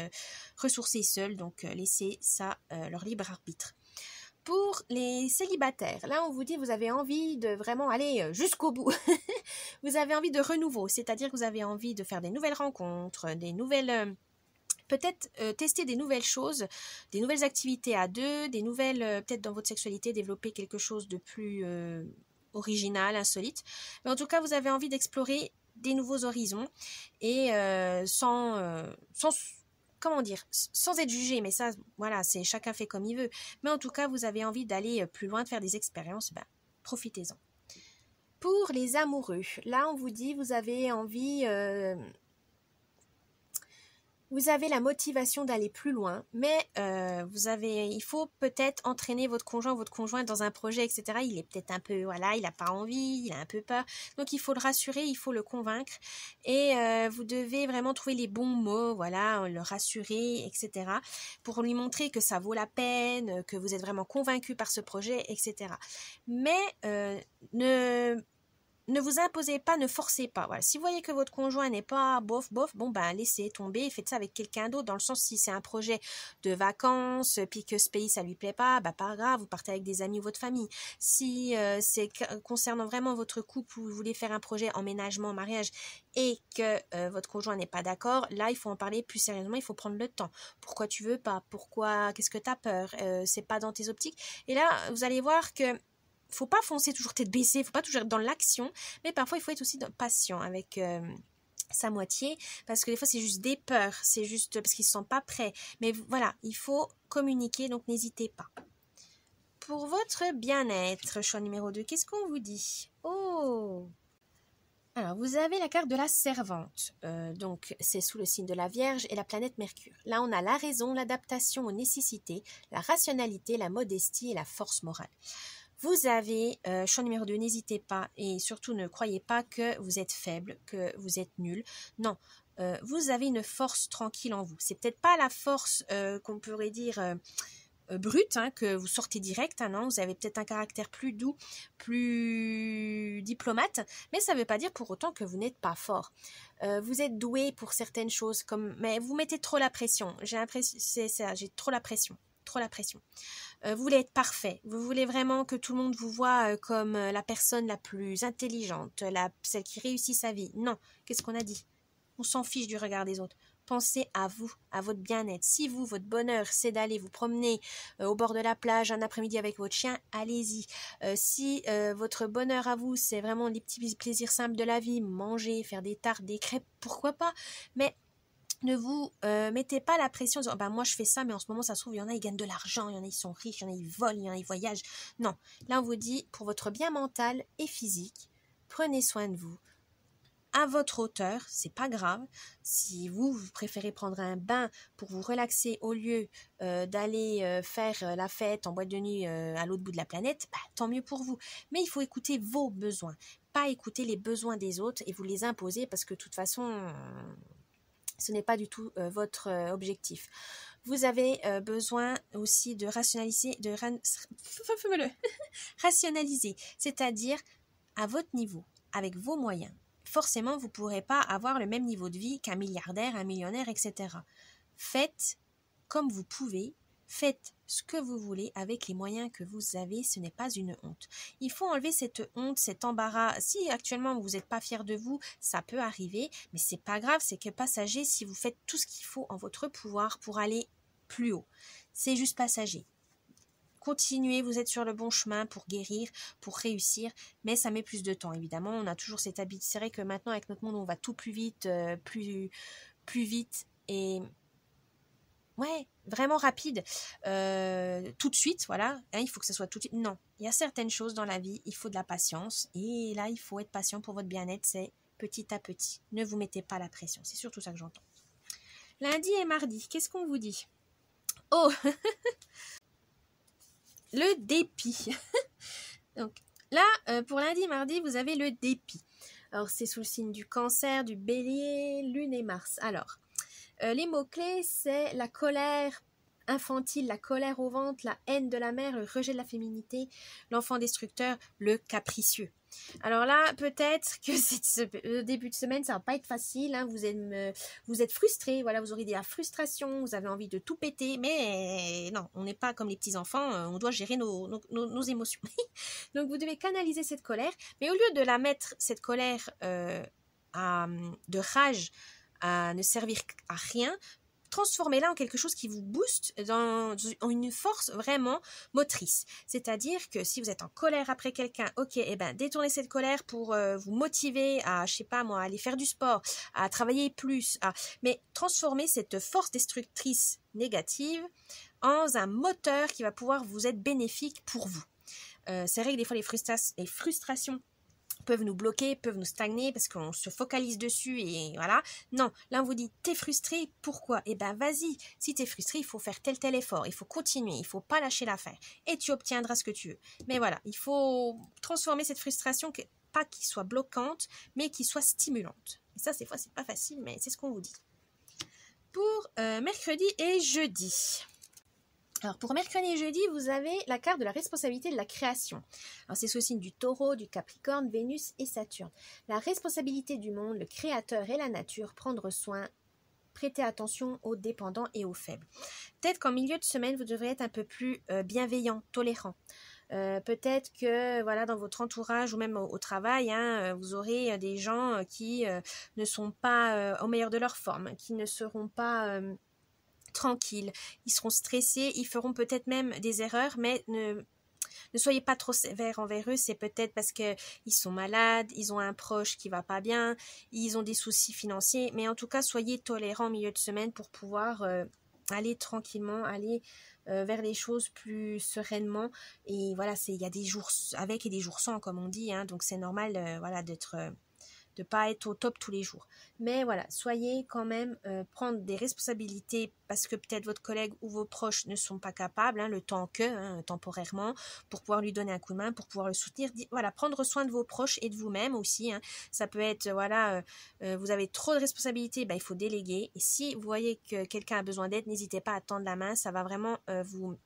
ressourcer seuls, donc laissez ça leur libre arbitre. Pour les célibataires, là on vous dit vous avez envie de vraiment aller jusqu'au bout. Vous avez envie de renouveau, c'est-à-dire que vous avez envie de faire des nouvelles rencontres, des nouvelles peut-être tester des nouvelles choses, des nouvelles activités à deux, des nouvelles, peut-être dans votre sexualité, développer quelque chose de plus original, insolite. Mais en tout cas, vous avez envie d'explorer des nouveaux horizons et comment dire, sans être jugé, mais ça, voilà, c'est chacun fait comme il veut. Mais en tout cas, vous avez envie d'aller plus loin, de faire des expériences, profitez-en. Pour les amoureux, là, on vous dit, vous avez envie... vous avez la motivation d'aller plus loin, mais il faut peut-être entraîner votre conjoint dans un projet, etc. Il est peut-être un peu, il n'a pas envie, il a un peu peur. Donc il faut le rassurer, il faut le convaincre. Et vous devez vraiment trouver les bons mots, le rassurer, etc. pour lui montrer que ça vaut la peine, que vous êtes vraiment convaincu par ce projet, etc. Mais ne vous imposez pas, ne forcez pas. Voilà. Si vous voyez que votre conjoint n'est pas bof, laissez tomber, faites ça avec quelqu'un d'autre, dans le sens si c'est un projet de vacances, puis que ce pays ça lui plaît pas grave, vous partez avec des amis ou votre famille. Si c'est concernant vraiment votre couple, vous voulez faire un projet emménagement, mariage, et que votre conjoint n'est pas d'accord, là il faut en parler plus sérieusement, il faut prendre le temps. Pourquoi tu veux pas? Qu'est-ce que tu as peur? C'est pas dans tes optiques. Et là, vous allez voir que faut pas foncer toujours tête baissée, faut pas toujours être dans l'action, mais parfois il faut être aussi patient avec sa moitié, parce que des fois c'est juste des peurs, c'est juste parce qu'ils ne sont pas prêts. Mais voilà, il faut communiquer, donc n'hésitez pas. Pour votre bien-être, choix numéro 2, qu'est-ce qu'on vous dit? Oh! Alors, vous avez la carte de la servante, donc c'est sous le signe de la Vierge et la planète Mercure. Là, on a la raison, l'adaptation aux nécessités, la rationalité, la modestie et la force morale. Vous avez, choix numéro 2, n'hésitez pas et surtout ne croyez pas que vous êtes faible, que vous êtes nul. Non, vous avez une force tranquille en vous. C'est peut-être pas la force qu'on pourrait dire brute, que vous sortez direct, non, vous avez peut-être un caractère plus doux, plus diplomate, mais ça ne veut pas dire pour autant que vous n'êtes pas fort. Vous êtes doué pour certaines choses, mais vous mettez trop la pression. J'ai l'impression, c'est ça, j'ai trop la pression. Vous voulez être parfait, vous voulez vraiment que tout le monde vous voit comme la personne la plus intelligente, celle qui réussit sa vie. Non, qu'est-ce qu'on a dit? On s'en fiche du regard des autres. Pensez à vous, à votre bien-être. Si vous, votre bonheur, c'est d'aller vous promener au bord de la plage un après-midi avec votre chien, allez-y. Si votre bonheur à vous, c'est vraiment les petits plaisirs simples de la vie, manger, faire des tartes, des crêpes, pourquoi pas? Mais ne vous mettez pas la pression en disant moi je fais ça, mais en ce moment ça se trouve il y en a ils gagnent de l'argent, il y en a ils sont riches, il y en a ils volent, il y en a ils voyagent. Non, là on vous dit pour votre bien mental et physique, prenez soin de vous. À votre hauteur, c'est pas grave. Si vous préférez prendre un bain pour vous relaxer au lieu d'aller faire la fête en boîte de nuit à l'autre bout de la planète, tant mieux pour vous. Mais il faut écouter vos besoins, pas écouter les besoins des autres et vous les imposer parce que de toute façon ce n'est pas du tout votre objectif. Vous avez besoin aussi de rationaliser, rationaliser, c'est-à-dire à votre niveau, avec vos moyens. Forcément, vous ne pourrez pas avoir le même niveau de vie qu'un milliardaire, un millionnaire, etc. Faites comme vous pouvez, Faites ce que vous voulez avec les moyens que vous avez, ce n'est pas une honte. Il faut enlever cette honte, cet embarras. Si actuellement vous n'êtes pas fier de vous, ça peut arriver, mais c'est pas grave, c'est que passager si vous faites tout ce qu'il faut en votre pouvoir pour aller plus haut. C'est juste passager. Continuez, vous êtes sur le bon chemin pour guérir, pour réussir, mais ça met plus de temps, évidemment. On a toujours cette habitude. C'est vrai que maintenant, avec notre monde, on va tout plus vite, plus vite, et ouais, vraiment rapide, tout de suite, voilà. Hein, il faut que ce soit tout de suite. Non, il y a certaines choses dans la vie, il faut de la patience, et là, il faut être patient pour votre bien-être, c'est petit à petit. Ne vous mettez pas la pression, c'est surtout ça que j'entends. Lundi et mardi, qu'est-ce qu'on vous dit? Oh le dépit. Donc là, pour lundi, mardi, vous avez le dépit. Alors, c'est sous le signe du Cancer, du Bélier, Lune et Mars. Alors, les mots-clés, c'est la colère infantile, la colère au ventre, la haine de la mère, le rejet de la féminité, l'enfant destructeur, le capricieux. Alors là, peut-être que le début de semaine, ça va pas être facile. Hein, vous êtes frustré, voilà, vous aurez de la frustration, vous avez envie de tout péter, mais non, on n'est pas comme les petits enfants, on doit gérer nos émotions. Donc vous devez canaliser cette colère, mais au lieu de la mettre, cette colère de rage, à ne servir à rien, transformez-la en quelque chose qui vous booste en une force vraiment motrice. C'est-à-dire que si vous êtes en colère après quelqu'un, ok, eh ben détournez cette colère pour vous motiver à, je sais pas moi, aller faire du sport, à travailler plus, mais transformez cette force destructrice négative en un moteur qui va pouvoir vous être bénéfique pour vous. C'est vrai que des fois les frustrations peuvent nous bloquer, peuvent nous stagner parce qu'on se focalise dessus et voilà. Non, là on vous dit t'es frustré, pourquoi? Eh ben vas-y, si t'es frustré, il faut faire tel effort, il faut continuer, il faut pas lâcher l'affaire et tu obtiendras ce que tu veux. Mais voilà, il faut transformer cette frustration, pas qu'il soit bloquante, mais qu'il soit stimulante. Et ça, des fois, c'est pas facile, mais c'est ce qu'on vous dit. Pour mercredi et jeudi. Alors pour mercredi et jeudi, vous avez la carte de la responsabilité de la création. Alors c'est sous le signe du Taureau, du Capricorne, Vénus et Saturne. La responsabilité du monde, le créateur et la nature, prendre soin, prêter attention aux dépendants et aux faibles. Peut-être qu'en milieu de semaine, vous devrez être un peu plus bienveillant, tolérant. Peut-être que voilà, dans votre entourage ou même au travail, vous aurez des gens qui ne sont pas au meilleur de leur forme, qui ne seront pas tranquilles, ils seront stressés, ils feront peut-être même des erreurs, mais ne soyez pas trop sévère envers eux, c'est peut-être parce qu'ils sont malades, ils ont un proche qui va pas bien, ils ont des soucis financiers, mais en tout cas, soyez tolérants au milieu de semaine pour pouvoir aller tranquillement, aller vers les choses plus sereinement. Et voilà, il y a des jours avec et des jours sans, comme on dit, donc c'est normal voilà, de pas être au top tous les jours. Mais voilà, soyez quand même prendre des responsabilités parce que peut-être votre collègue ou vos proches ne sont pas capables, le temps que, temporairement, pour pouvoir lui donner un coup de main, pour pouvoir le soutenir. Voilà, prendre soin de vos proches et de vous-même aussi. Ça peut être, vous avez trop de responsabilités, il faut déléguer. Et si vous voyez que quelqu'un a besoin d'aide, n'hésitez pas à tendre la main. Ça va vraiment vous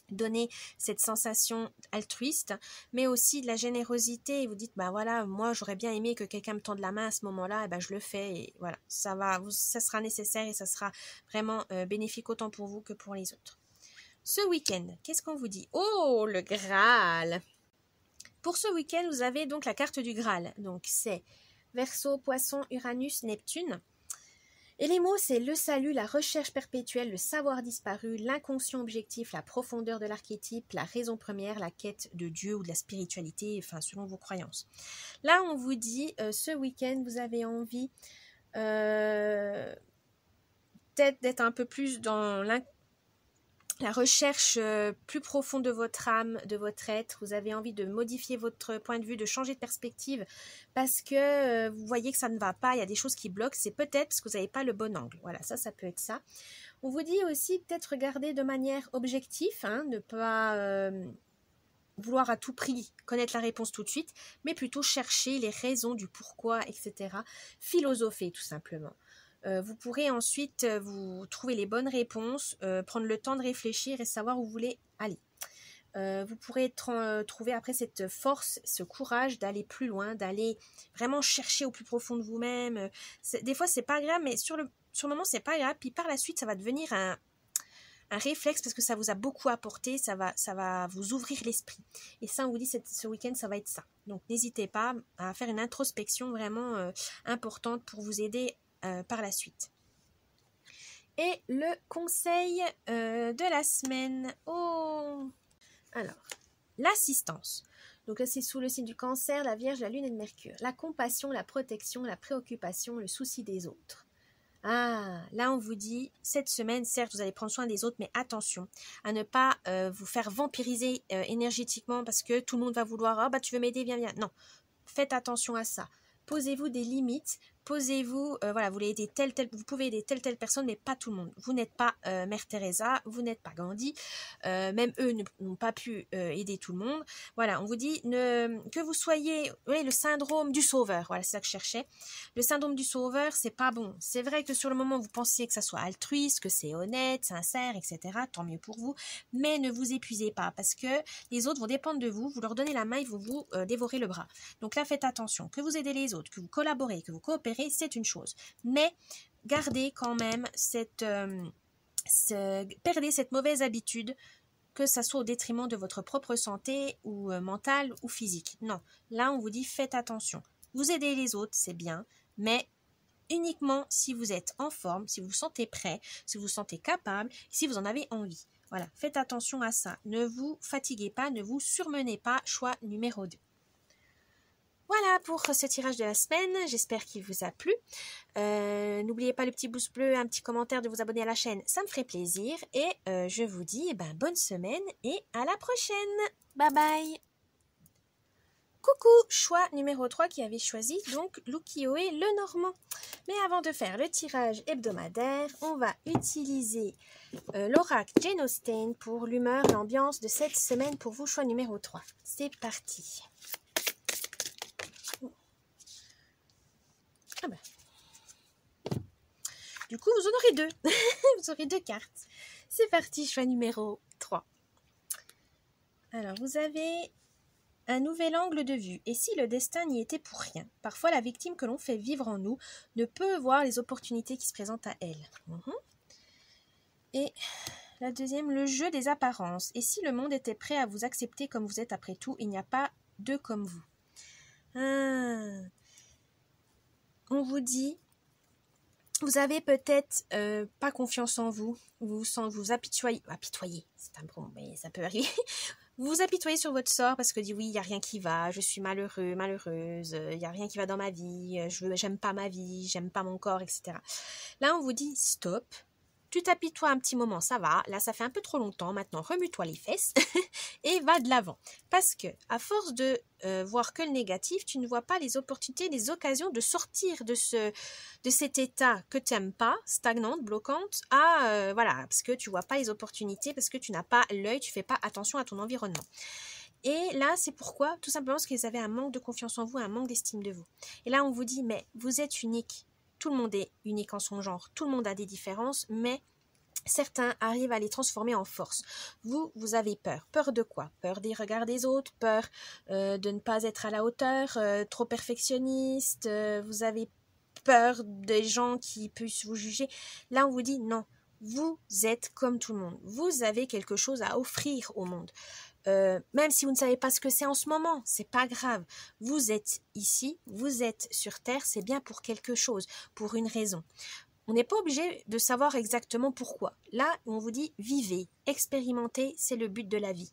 donner cette sensation altruiste, mais aussi de la générosité, et vous dites, voilà, moi j'aurais bien aimé que quelqu'un me tende la main à ce moment-là, et je le fais, et voilà, ça sera nécessaire, et ça sera vraiment bénéfique autant pour vous que pour les autres. Ce week-end, qu'est-ce qu'on vous dit? Oh, le Graal! Pour ce week-end, vous avez donc la carte du Graal, donc c'est Verseau, Poisson, Uranus, Neptune. Et les mots, c'est le salut, la recherche perpétuelle, le savoir disparu, l'inconscient objectif, la profondeur de l'archétype, la raison première, la quête de Dieu ou de la spiritualité, selon vos croyances. Là, on vous dit, ce week-end, vous avez envie peut-être d'être un peu plus dans la recherche plus profonde de votre âme, de votre être. Vous avez envie de modifier votre point de vue, de changer de perspective parce que vous voyez que ça ne va pas, il y a des choses qui bloquent. C'est peut-être parce que vous n'avez pas le bon angle. Voilà, ça peut être ça. On vous dit aussi peut-être regarder de manière objective, ne pas vouloir à tout prix connaître la réponse tout de suite, mais plutôt chercher les raisons du pourquoi, etc. Philosopher tout simplement. Vous pourrez ensuite vous trouver les bonnes réponses, prendre le temps de réfléchir et savoir où vous voulez aller. Vous pourrez trouver après cette force, ce courage d'aller plus loin, d'aller vraiment chercher au plus profond de vous-même. Des fois, c'est pas grave, mais sur le moment, c'est pas grave. Puis par la suite, ça va devenir un réflexe parce que ça vous a beaucoup apporté, ça va vous ouvrir l'esprit. Et ça, on vous dit, ce week-end, ça va être ça. Donc, n'hésitez pas à faire une introspection vraiment importante pour vous aider par la suite. Et le conseil de la semaine. Oh! Alors, l'assistance. Donc là, c'est sous le signe du Cancer, la Vierge, la Lune et le Mercure. La compassion, la protection, la préoccupation, le souci des autres. Ah, là on vous dit, cette semaine, certes, vous allez prendre soin des autres, mais attention à ne pas vous faire vampiriser énergétiquement parce que tout le monde va vouloir, ah bah tu veux m'aider, viens, viens. Non, faites attention à ça. Posez-vous des limites, posez-vous, voilà, vous pouvez aider telle personne, mais pas tout le monde. Vous n'êtes pas Mère Teresa, vous n'êtes pas Gandhi, même eux n'ont pas pu aider tout le monde. Voilà, on vous dit que vous soyez, oui, le syndrome du sauveur, voilà, c'est ça que je cherchais. Le syndrome du sauveur, c'est pas bon. C'est vrai que sur le moment, vous pensiez que ça soit altruiste, que c'est honnête, sincère, etc. Tant mieux pour vous, mais ne vous épuisez pas parce que les autres vont dépendre de vous. Vous leur donnez la main, ils vont vous dévorer le bras. Donc là, faites attention. Que vous aidez les autres, que vous collaborez, que vous coopérez, c'est une chose. Mais gardez quand même perdez cette mauvaise habitude, que ça soit au détriment de votre propre santé ou mentale ou physique. Non, là on vous dit faites attention. Vous aidez les autres, c'est bien, mais uniquement si vous êtes en forme, si vous vous sentez prêt, si vous vous sentez capable, si vous en avez envie. Voilà, faites attention à ça. Ne vous fatiguez pas, ne vous surmenez pas. Choix numéro 2. Voilà pour ce tirage de la semaine, j'espère qu'il vous a plu. N'oubliez pas le petit pouce bleu, un petit commentaire, de vous abonner à la chaîne, ça me ferait plaisir. Et je vous dis bonne semaine et à la prochaine. Bye bye. Coucou, choix numéro 3 qui avait choisi donc l'Ukiyo-e le Normand. Mais avant de faire le tirage hebdomadaire, on va utiliser l'oracle Jane Austen pour l'humeur, l'ambiance de cette semaine pour vous, choix numéro 3. C'est parti. Ah ben. Du coup, vous en aurez 2. Vous aurez 2 cartes. C'est parti, choix numéro 3. Alors, vous avez un nouvel angle de vue. Et si le destin n'y était pour rien? Parfois, la victime que l'on fait vivre en nous ne peut voir les opportunités qui se présentent à elle. Et la deuxième, le jeu des apparences. Et si le monde était prêt à vous accepter comme vous êtes après tout, il n'y a pas deux comme vous. On vous dit, vous avez peut-être pas confiance en vous, vous apitoyez, c'est un bon, mais ça peut arriver, vous vous apitoyez sur votre sort parce que dit oui, il n'y a rien qui va, je suis malheureux, malheureuse, il n'y a rien qui va dans ma vie, j'aime pas ma vie, j'aime pas mon corps, etc. Là, on vous dit stop. Tu t'apitoies un petit moment, ça va. Là, ça fait un peu trop longtemps. Maintenant, remue-toi les fesses et va de l'avant. Parce que, à force de voir que le négatif, tu ne vois pas les opportunités, les occasions de sortir de cet état que tu n'aimes pas, stagnante, bloquante, voilà, parce que tu vois pas les opportunités, parce que tu n'as pas l'œil, tu fais pas attention à ton environnement. Et là, c'est pourquoi, tout simplement parce qu'ils avaient un manque de confiance en vous, un manque d'estime de vous. Et là, on vous dit, mais vous êtes unique. Tout le monde est unique en son genre, tout le monde a des différences, mais certains arrivent à les transformer en force. Vous avez peur. Peur de quoi? Peur des regards des autres, peur de ne pas être à la hauteur, trop perfectionniste, vous avez peur des gens qui puissent vous juger. Là, on vous dit non, vous êtes comme tout le monde. Vous avez quelque chose à offrir au monde. Même si vous ne savez pas ce que c'est en ce moment, c'est pas grave. Vous êtes ici, vous êtes sur Terre, c'est bien pour quelque chose, pour une raison. On n'est pas obligé de savoir exactement pourquoi. Là, on vous dit vivez, expérimentez, c'est le but de la vie.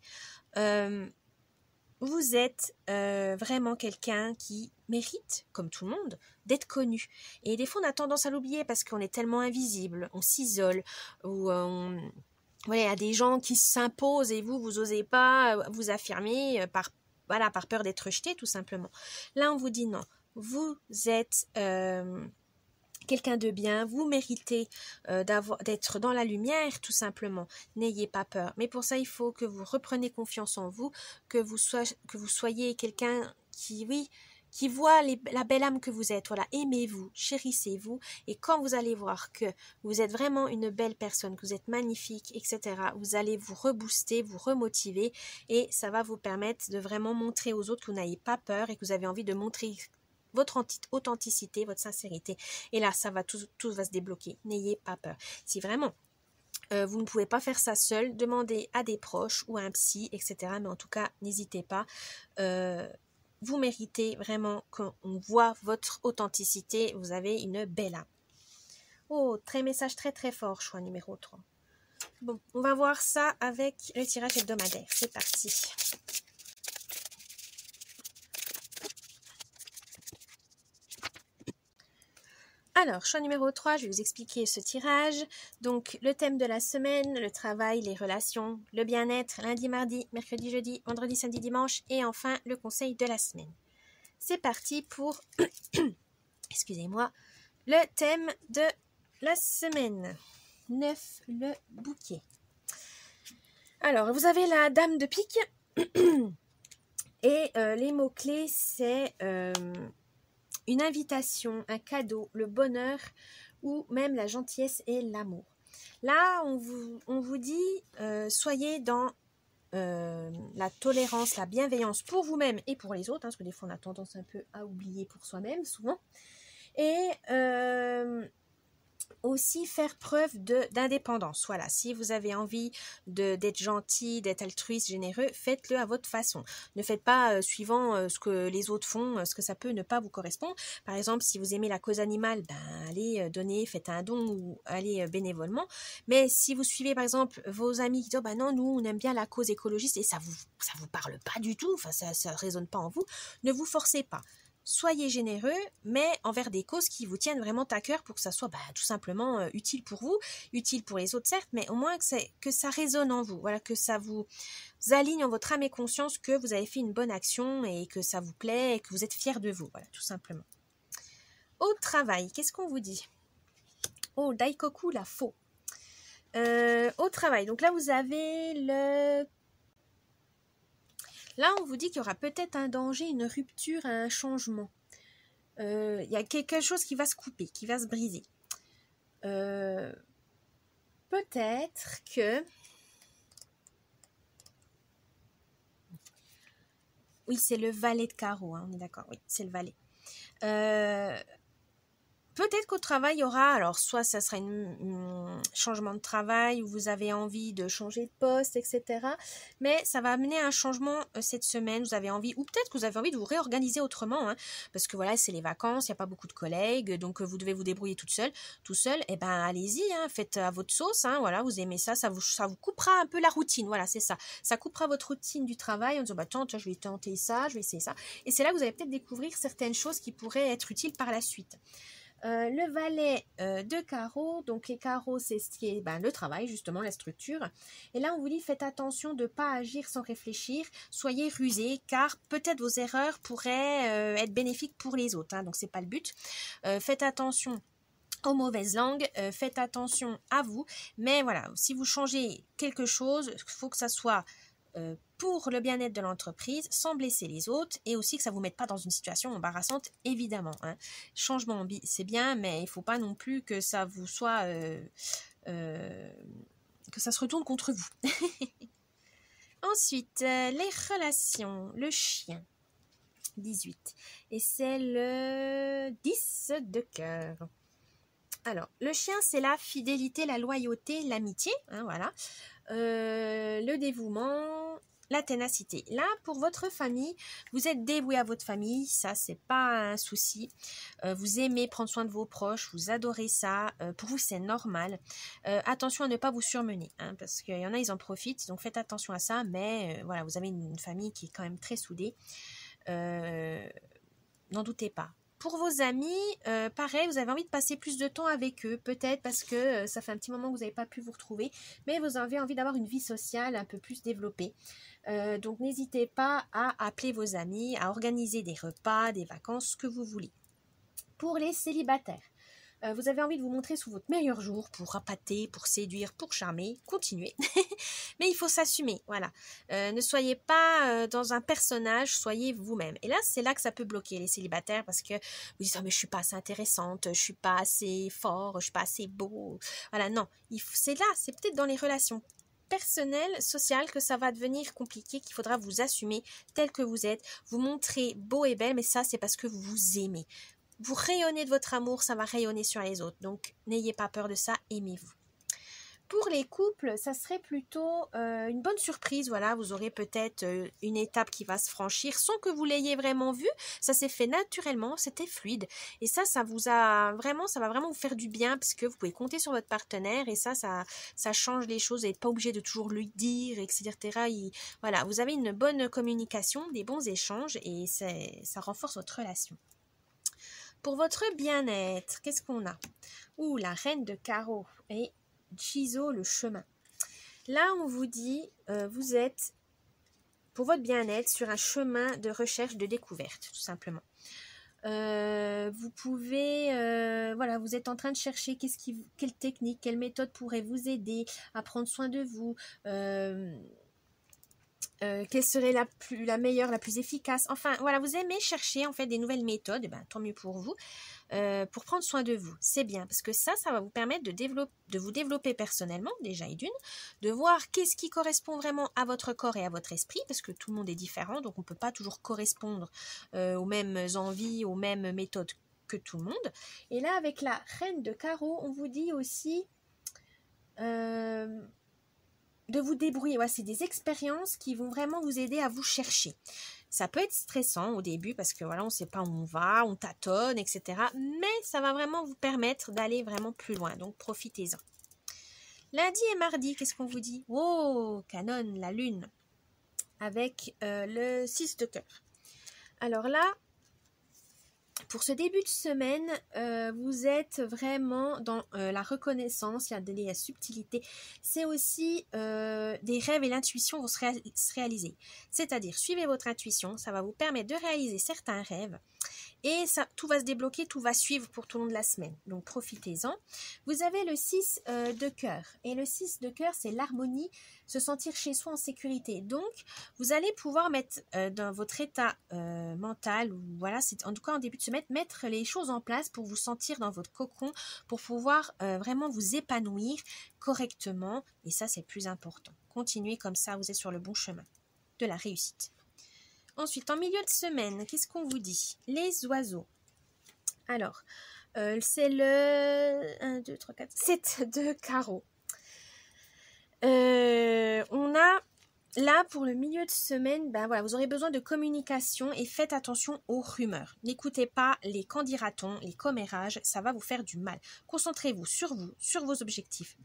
Vous êtes vraiment quelqu'un qui mérite, comme tout le monde, d'être connu. Et des fois, on a tendance à l'oublier parce qu'on est tellement invisible, on s'isole, ou voilà, il y a des gens qui s'imposent et vous n'osez pas vous affirmer par peur d'être rejeté, tout simplement. Là, on vous dit non. Vous êtes quelqu'un de bien, vous méritez d'être dans la lumière, tout simplement. N'ayez pas peur. Mais pour ça, il faut que vous repreniez confiance en vous, que vous soyez quelqu'un qui voit la belle âme que vous êtes. Voilà, aimez-vous, chérissez-vous, et quand vous allez voir que vous êtes vraiment une belle personne, que vous êtes magnifique, etc., vous allez vous rebooster, vous remotiver, et ça va vous permettre de vraiment montrer aux autres que vous n'avez pas peur et que vous avez envie de montrer votre authenticité, votre sincérité. Et là, tout va se débloquer. N'ayez pas peur. Si vraiment Vous ne pouvez pas faire ça seul. Demandez à des proches ou à un psy, etc. Mais en tout cas, n'hésitez pas. Vous méritez vraiment qu'on voit votre authenticité. Vous avez une belle âme. Oh, message très très fort, choix numéro 3. Bon, on va voir ça avec le tirage hebdomadaire. C'est parti. Alors, choix numéro 3, je vais vous expliquer ce tirage. Donc, le thème de la semaine, le travail, les relations, le bien-être, lundi, mardi, mercredi, jeudi, vendredi, samedi, dimanche, et enfin, le conseil de la semaine. C'est parti pour, excusez-moi, le thème de la semaine. 9, le bouquet. Alors, vous avez la dame de pique, et les mots-clés, c'est... une invitation, un cadeau, le bonheur ou même la gentillesse et l'amour. Là, on vous dit, soyez dans la tolérance, la bienveillance pour vous-même et pour les autres, hein, parce que des fois on a tendance un peu à oublier pour soi-même, souvent. Et aussi faire preuve d'indépendance. Voilà, si vous avez envie d'être gentil, d'être altruiste, généreux, faites-le à votre façon. Ne faites pas suivant ce que les autres font, ce que ça peut ne pas vous correspondre. Par exemple, si vous aimez la cause animale, ben allez donner, faites un don ou allez bénévolement. Mais si vous suivez par exemple vos amis qui disent oh, ben non, nous on aime bien la cause écologiste et ça vous parle pas du tout, enfin ça résonne pas en vous, ne vous forcez pas. Soyez généreux, mais envers des causes qui vous tiennent vraiment à cœur pour que ça soit tout simplement utile pour vous, utile pour les autres certes, mais au moins que ça résonne en vous, voilà, que ça vous aligne en votre âme et conscience que vous avez fait une bonne action et que ça vous plaît et que vous êtes fiers de vous, voilà, tout simplement. Au travail, qu'est-ce qu'on vous dit? Oh, Daikoku, la faux. Au travail, donc là vous avez le... Là, on vous dit qu'il y aura peut-être un danger, une rupture, un changement. Il y a quelque chose qui va se couper, qui va se briser. Peut-être que... Oui, c'est le valet de carreau, hein, on est d'accord, oui, c'est le valet. Peut-être qu'au travail, il y aura, alors soit ça sera un changement de travail, où vous avez envie de changer de poste, etc. Mais ça va amener un changement cette semaine, vous avez envie, ou peut-être que vous avez envie de vous réorganiser autrement, hein, parce que voilà, c'est les vacances, il n'y a pas beaucoup de collègues, donc vous devez vous débrouiller tout seul, et ben allez-y, hein, faites à votre sauce, hein, voilà, vous aimez ça, ça vous coupera un peu la routine, voilà, c'est ça. Ça coupera votre routine du travail en disant, bah tiens, je vais tenter ça, je vais essayer ça. Et c'est là que vous allez peut-être découvrir certaines choses qui pourraient être utiles par la suite. Le valet de carreaux, donc les carreaux c'est ce qui est le travail justement, la structure, et là on vous dit faites attention de ne pas agir sans réfléchir, soyez rusés car peut-être vos erreurs pourraient être bénéfiques pour les autres, hein, donc c'est pas le but. Faites attention aux mauvaises langues, faites attention à vous, mais voilà, si vous changez quelque chose, il faut que ça soit pour le bien-être de l'entreprise, sans blesser les autres, et aussi que ça ne vous mette pas dans une situation embarrassante, évidemment. Hein. Changement, c'est bien, mais il ne faut pas non plus que ça vous soit... que ça se retourne contre vous. Ensuite, les relations, le chien. 18. Et c'est le 10 de cœur. Alors, le chien, c'est la fidélité, la loyauté, l'amitié, hein, voilà. Le dévouement, la ténacité. Là, pour votre famille, vous êtes dévoué à votre famille, ça, c'est pas un souci. Vous aimez prendre soin de vos proches, vous adorez ça. Pour vous, c'est normal. Attention à ne pas vous surmener, hein, parce qu'il y en a, ils en profitent, donc faites attention à ça. Mais voilà, vous avez une famille qui est quand même très soudée. N'en doutez pas. Pour vos amis, pareil, vous avez envie de passer plus de temps avec eux, peut-être parce que ça fait un petit moment que vous n'avez pas pu vous retrouver, mais vous avez envie d'avoir une vie sociale un peu plus développée. Donc n'hésitez pas à appeler vos amis, à organiser des repas, des vacances, ce que vous voulez. Pour les célibataires, vous avez envie de vous montrer sous votre meilleur jour pour appâter, pour séduire, pour charmer, continuez. Mais il faut s'assumer, voilà. Ne soyez pas dans un personnage, soyez vous-même. Et là, c'est là que ça peut bloquer les célibataires parce que vous dites, oh, mais je suis pas assez intéressante, je suis pas assez fort, je suis pas assez beau. Voilà, non. C'est là, c'est peut-être dans les relations personnelles, sociales, que ça va devenir compliqué, qu'il faudra vous assumer tel que vous êtes, vous montrer beau et belle, mais ça, c'est parce que vous vous aimez. Vous rayonnez de votre amour, ça va rayonner sur les autres. Donc, n'ayez pas peur de ça, aimez-vous. Pour les couples, ça serait plutôt une bonne surprise. Voilà, vous aurez peut-être une étape qui va se franchir sans que vous l'ayez vraiment vu. Ça s'est fait naturellement, c'était fluide. Et ça va vraiment vous faire du bien parce que vous pouvez compter sur votre partenaire et ça change les choses. Vous n'êtes pas obligé de toujours lui dire, etc. Voilà, vous avez une bonne communication, des bons échanges et ça renforce votre relation. Pour votre bien-être, qu'est-ce qu'on a? La reine de carreau et Chizo, le chemin. Là, on vous dit, vous êtes, pour votre bien-être, sur un chemin de recherche, de découverte, tout simplement. Vous pouvez, voilà, vous êtes en train de chercher quelle technique, quelle méthode pourrait vous aider à prendre soin de vous, quelle serait la meilleure, la plus efficace. Enfin, voilà, vous aimez chercher en fait des nouvelles méthodes, et tant mieux pour vous. Pour prendre soin de vous, c'est bien parce que ça va vous permettre de vous développer personnellement déjà et de voir qu'est-ce qui correspond vraiment à votre corps et à votre esprit parce que tout le monde est différent donc on ne peut pas toujours correspondre aux mêmes envies, aux mêmes méthodes que tout le monde. Et là avec la reine de carreau, on vous dit aussi de vous débrouiller. Ouais, c'est des expériences qui vont vraiment vous aider à vous chercher. Ça peut être stressant au début parce que voilà, on ne sait pas où on va, on tâtonne, etc. Mais ça va vraiment vous permettre d'aller vraiment plus loin. Donc profitez-en. Lundi et mardi, qu'est-ce qu'on vous dit? Canon, la lune, avec le 6 de cœur. Alors là, pour ce début de semaine, vous êtes vraiment dans la reconnaissance, il y a la subtilité. C'est aussi des rêves et l'intuition vont se réaliser. C'est-à-dire, suivez votre intuition, ça va vous permettre de réaliser certains rêves. Et ça, tout va se débloquer, tout va suivre pour tout le long de la semaine. Donc profitez-en. Vous avez le 6 de cœur. Et le 6 de cœur, c'est l'harmonie, se sentir chez soi en sécurité. Donc, vous allez pouvoir mettre dans votre état mental, ou voilà, c'est en tout cas en début de semaine, mettre les choses en place pour vous sentir dans votre cocon, pour pouvoir vraiment vous épanouir correctement. Et ça, c'est le plus important. Continuez comme ça, vous êtes sur le bon chemin de la réussite. Ensuite, en milieu de semaine, qu'est-ce qu'on vous dit? Les oiseaux. Alors, c'est le 1, 2, 3, 4, 7 de carreau. On a là pour le milieu de semaine, voilà, vous aurez besoin de communication et faites attention aux rumeurs. N'écoutez pas les qu'en dira-t-on, les commérages, ça va vous faire du mal. Concentrez-vous, sur vos objectifs,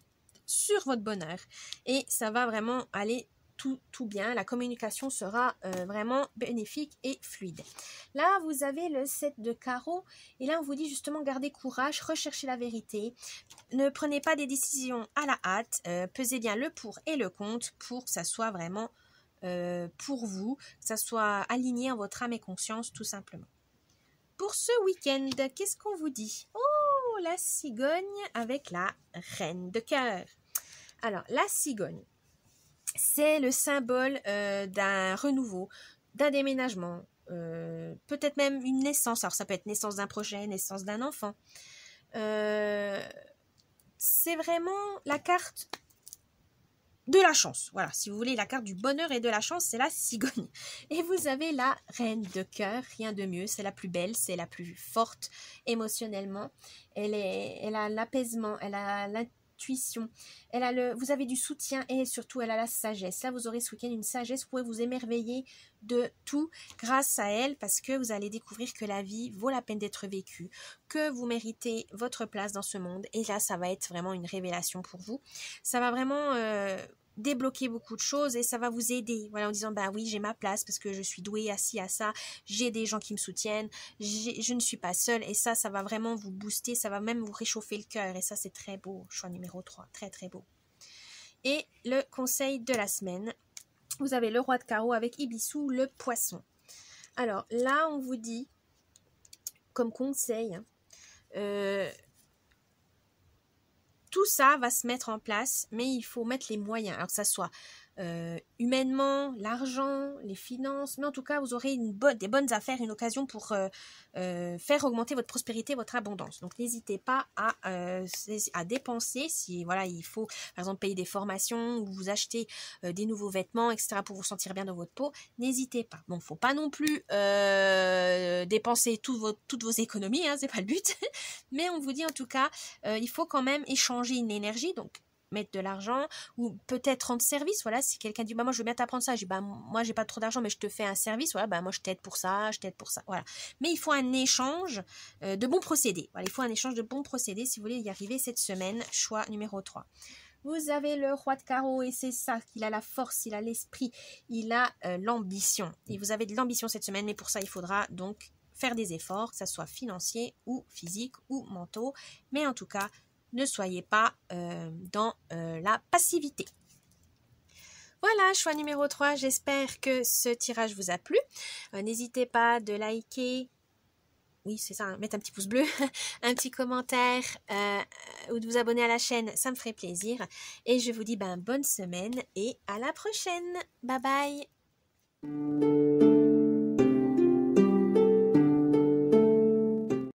sur votre bonheur et ça va vraiment aller tout bien, la communication sera vraiment bénéfique et fluide. Là, vous avez le 7 de carreau et là, on vous dit justement gardez courage, recherchez la vérité, ne prenez pas des décisions à la hâte, pesez bien le pour et le contre pour que ça soit vraiment pour vous, que ça soit aligné en votre âme et conscience tout simplement. Pour ce week-end, qu'est-ce qu'on vous dit? La cigogne avec la reine de cœur. Alors, la cigogne, c'est le symbole d'un renouveau, d'un déménagement, peut-être même une naissance. Alors ça peut être naissance d'un projet, naissance d'un enfant. C'est vraiment la carte de la chance. Voilà, si vous voulez la carte du bonheur et de la chance, c'est la cigogne. Et vous avez la reine de cœur, rien de mieux, c'est la plus belle, c'est la plus forte émotionnellement. Elle a l'apaisement, elle a l'intuition, vous avez du soutien et surtout elle a la sagesse. Là vous aurez ce week-end une sagesse, vous pouvez vous émerveiller de tout grâce à elle parce que vous allez découvrir que la vie vaut la peine d'être vécue, que vous méritez votre place dans ce monde et là ça va être vraiment une révélation pour vous. Ça va vraiment débloquer beaucoup de choses et ça va vous aider, voilà, en disant oui j'ai ma place parce que je suis douée à ci à ça, j'ai des gens qui me soutiennent, je ne suis pas seule et ça va vraiment vous booster, ça va même vous réchauffer le cœur et ça c'est très beau, choix numéro 3, très très beau. Et le conseil de la semaine, vous avez le roi de carreau avec Ibisu, le poisson. Alors là on vous dit comme conseil tout ça va se mettre en place, mais il faut mettre les moyens. Alors que ça soit humainement, l'argent, les finances, mais en tout cas, vous aurez des bonnes affaires, une occasion pour faire augmenter votre prospérité, votre abondance. Donc, n'hésitez pas à dépenser si, voilà, il faut, par exemple, payer des formations ou vous acheter des nouveaux vêtements, etc., pour vous sentir bien dans votre peau. N'hésitez pas. Bon, faut pas non plus dépenser toutes vos économies, hein, c'est pas le but. Mais on vous dit en tout cas, il faut quand même échanger une énergie. Donc, mettre de l'argent ou peut-être rendre service. Voilà, si quelqu'un dit bah, moi je veux bien t'apprendre ça, je dis bah, moi j'ai pas trop d'argent mais je te fais un service. Voilà, bah, moi je t'aide pour ça, je t'aide pour ça. Voilà. Mais il faut un échange de bons procédés. Voilà, il faut un échange de bons procédés si vous voulez y arriver cette semaine. Choix numéro 3. Vous avez le roi de carreau et c'est ça, il a la force, il a l'esprit, il a l'ambition. Et vous avez de l'ambition cette semaine, mais pour ça, il faudra donc faire des efforts, que ce soit financiers ou physiques ou mentaux. Mais en tout cas, ne soyez pas dans la passivité. Voilà, choix numéro 3. J'espère que ce tirage vous a plu. N'hésitez pas de liker. Oui, c'est ça, mettre un petit pouce bleu, un petit commentaire ou de vous abonner à la chaîne, ça me ferait plaisir. Et je vous dis bonne semaine et à la prochaine. Bye bye.